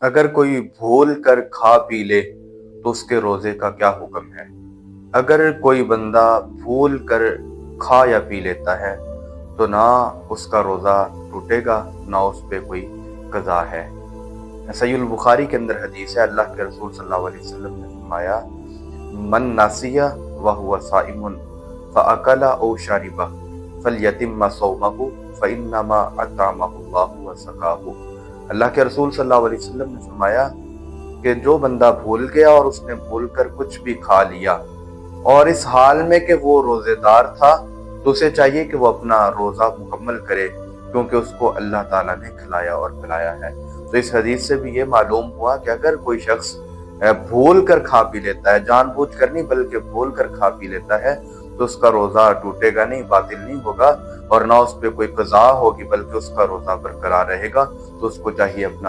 अगर कोई भूल कर खा पी ले तो उसके रोजे का क्या हुक्म है? अगर कोई बंदा भूल कर खा या पी लेता है तो ना उसका रोजा टूटेगा, ना उस पे कोई कज़ा है। सहीहुल बुखारी के अंदर हदीस है, अल्लाह के रसूल सल्लल्लाहु अलैहि वसल्लम ने फरमाया, मन नासिया व हुवा साइमुन फअकला औ शरिबा फलयतिम्म सौमहु फइन्नमा अतअमहुल्लाहु व सकाहु। अल्लाह के रसूल सल्लल्लाहु अलैहि वसल्लम ने फरमाया कि जो बंदा भूल गया और उसने भूल कर कुछ भी खा लिया और इस हाल में कि वो रोजेदार था, तो उसे चाहिए कि वो अपना रोजा मुकम्मल करे, क्योंकि उसको अल्लाह ताला ने खिलाया और पिलाया है। तो इस हदीस से भी ये मालूम हुआ कि अगर कोई शख्स भूल कर खा पी लेता है, जानबूझ कर नहीं बल्कि भूल कर खा पी लेता है, तो उसका रोजा टूटेगा नहीं, बातिल नहीं होगा और ना उस पर कोई कज़ा होगी, बल्कि उसका रोजा बरकरार रहेगा। तो उसको चाहिए अपना